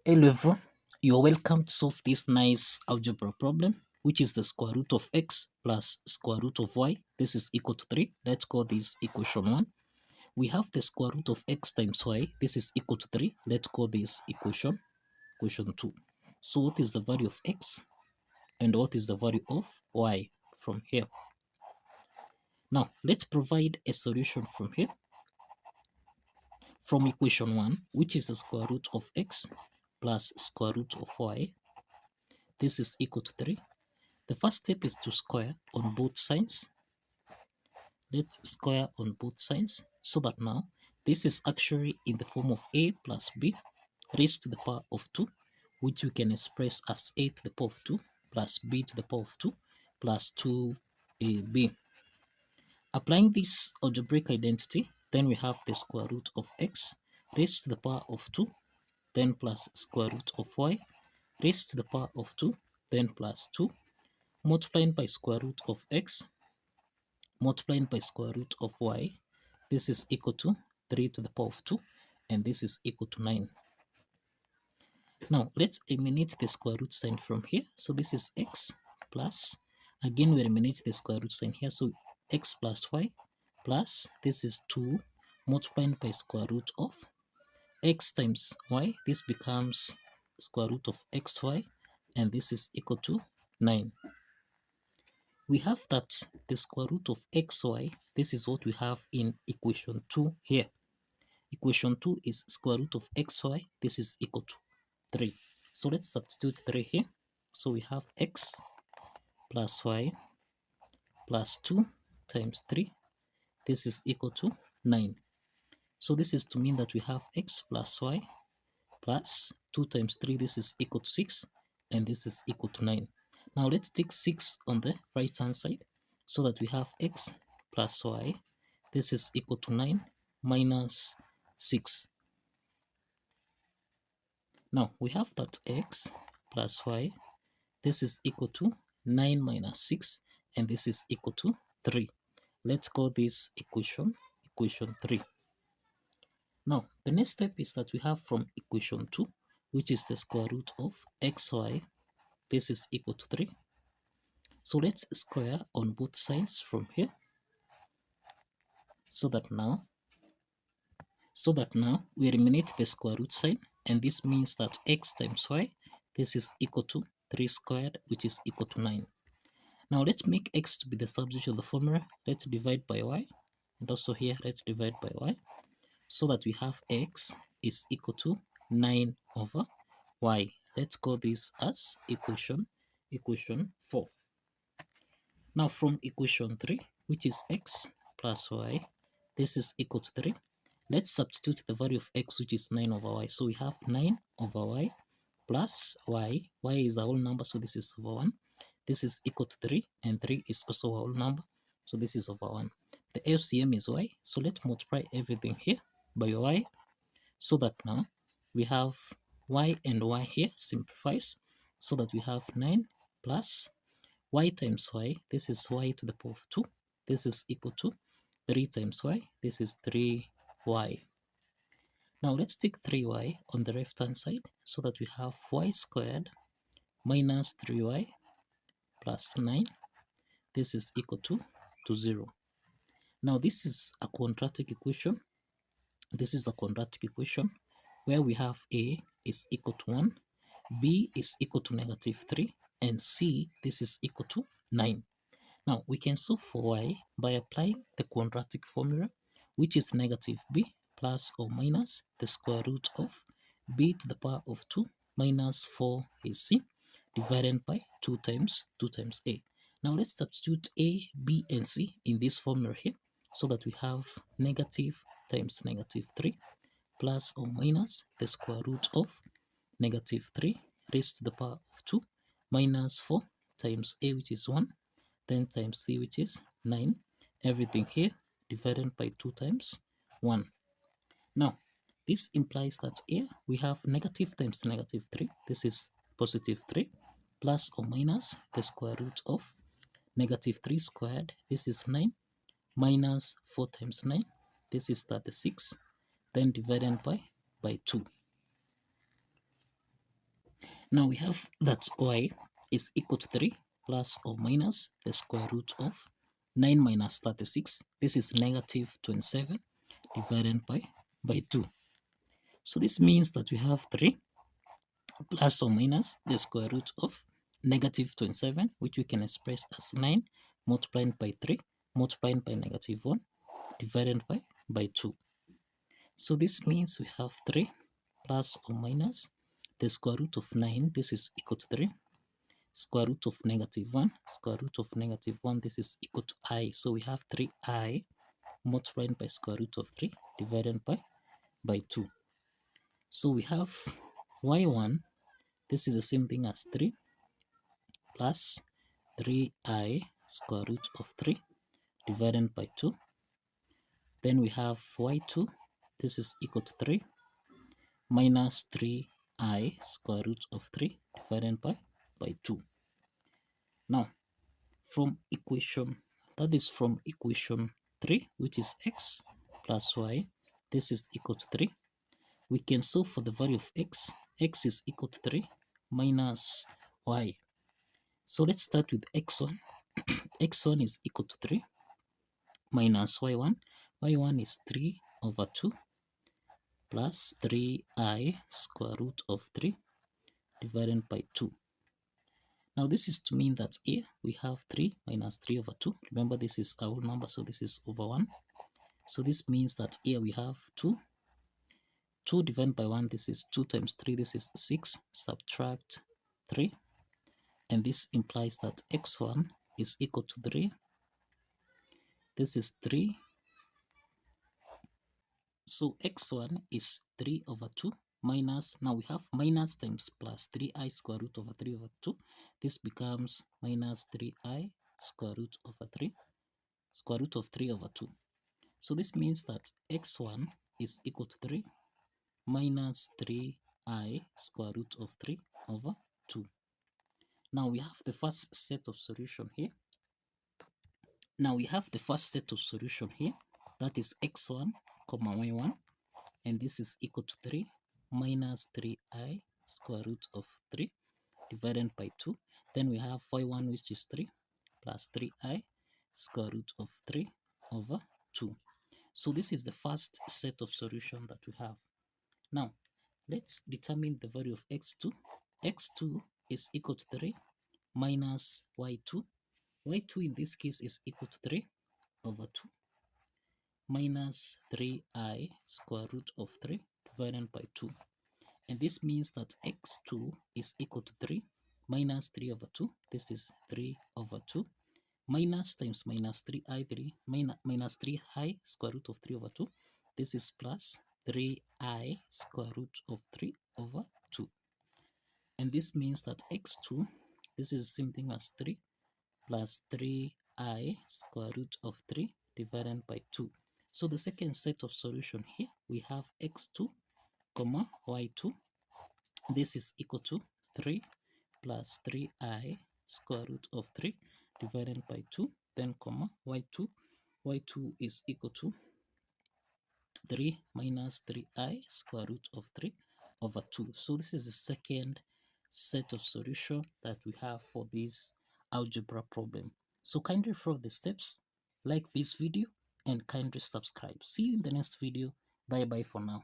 Hello everyone, you're welcome to solve this nice algebra problem, which is the square root of x plus square root of y. This is equal to 3. Let's call this equation 1. We have the square root of x times y. This is equal to 3. Let's call this equation 2. So what is the value of x and what is the value of y from here? Now, let's provide a solution from here. From equation 1, which is the square root of x plus square root of y. This is equal to 3. The first step is to square on both sides. Let's square on both sides so that now this is actually in the form of a plus b raised to the power of 2, which we can express as a to the power of 2 plus b to the power of 2 plus 2ab. Applying this algebraic identity, then we have the square root of x raised to the power of 2, then plus square root of y raised to the power of 2, then plus 2, multiplying by square root of x multiplying by square root of y. This is equal to 3 to the power of 2, and this is equal to 9. Now let's eliminate the square root sign from here. So this is x plus, again we eliminate the square root sign here, so x plus y plus, this is 2 multiplying by square root of x times y. This becomes square root of xy, and this is equal to 9. We have that the square root of xy, this is what we have in equation 2 here. Equation 2 is square root of xy, this is equal to 3. So let's substitute 3 here. So we have x plus y plus 2 times 3. This is equal to 9. So this is to mean that we have x plus y plus 2 times 3. This is equal to 6, and this is equal to 9. Now let's take 6 on the right hand side so that we have x plus y. This is equal to 9 minus 6. Now we have that x plus y. This is equal to 9 minus 6, and this is equal to 3. Let's call this equation 3. Now the next step is that we have from equation 2, which is the square root of xy. This is equal to 3. So let's square on both sides from here so that now we eliminate the square root sign, and this means that x times y, this is equal to 3 squared, which is equal to 9. Now let's make x to be the substitute of the formula. Let's divide by y, and also here let's divide by y, so that we have x is equal to 9 over y. Let's call this as equation 4. Now from equation 3, which is x plus y, this is equal to 3. Let's substitute the value of x, which is 9 over y. So we have 9 over y plus y. Y is a whole number, so this is over 1. This is equal to 3, and 3 is also a whole number, so this is over 1. The LCM is y, so let's multiply everything here by y, so that now we have y and y here simplifies, so that we have 9 plus y times y. This is y to the power of 2. This is equal to 3 times y. This is 3y. Now let's take 3y on the left hand side so that we have y squared minus 3y plus 9. This is equal to 0. Now this is a quadratic equation. This is a quadratic equation where we have a is equal to 1, b is equal to negative 3, and c, this is equal to 9. Now we can solve for y by applying the quadratic formula, which is negative b plus or minus the square root of b to the power of 2 minus 4ac divided by 2 times a. Now let's substitute a, b, and c in this formula here so that we have negative times negative 3 plus or minus the square root of negative 3 raised to the power of 2 minus 4 times a, which is 1, then times c, which is 9. Everything here divided by 2 times 1. Now this implies that here we have negative times negative 3. This is positive 3 plus or minus the square root of negative 3 squared. This is 9 minus 4 times 9. This is 36. Then divided by 2. Now we have that y is equal to 3 plus or minus the square root of 9 minus 36. This is negative 27 divided by 2. So this means that we have 3 plus or minus the square root of negative 27, which we can express as 9 multiplied by 3 multiplied by negative 1 divided by 2. So this means we have 3 plus or minus the square root of 9. This is equal to 3. Square root of negative 1. Square root of negative 1. This is equal to I. So we have 3I multiplied by square root of 3 divided by 2. So we have y1. This is the same thing as 3 plus 3I square root of 3 divided by 2. Then we have y2. This is equal to 3 minus 3I square root of 3 divided by 2. Now, from equation 3, which is x plus y, this is equal to 3. We can solve for the value of x. X is equal to 3 minus y. So let's start with x1. x1 is equal to 3 minus y1. y1 is 3 over 2 plus 3I square root of 3 divided by 2. Now this is to mean that here we have 3 minus 3 over 2. Remember, this is our whole number, so this is over 1. So this means that here we have 2. 2 divided by 1, this is 2 times 3, this is 6. Subtract 3. And this implies that x1 is equal to 3. This is 3. So x1 is 3 over 2 minus, now we have minus times plus 3I square root over 3 over 2. This becomes minus 3I square root over 3, square root of 3 over 2. So this means that x1 is equal to 3 minus 3I square root of 3 over 2. Now we have the first set of solution here. That is x1 comma y1, and this is equal to 3 minus 3I square root of 3 divided by 2. Then we have y1, which is 3 plus 3I square root of 3 over 2. So this is the first set of solution that we have. Now let's determine the value of x2. x2 is equal to 3 minus y2. y2 in this case is equal to 3 over 2 minus 3I square root of 3 divided by 2. And this means that x2 is equal to 3 minus 3 over 2. This is 3 over 2 minus times minus 3i, minus 3i square root of 3 over 2. This is plus 3I square root of 3 over 2. And this means that x2, this is the same thing as 3 plus 3I square root of 3 divided by 2. So the second set of solution here, we have x2 comma y2. This is equal to 3 plus 3I square root of 3 divided by 2, then comma y2. y2 is equal to 3 minus 3I square root of 3 over 2. So this is the second set of solution that we have for this algebra problem. So kindly follow the steps, like this video, and kindly subscribe. See you in the next video. Bye bye for now.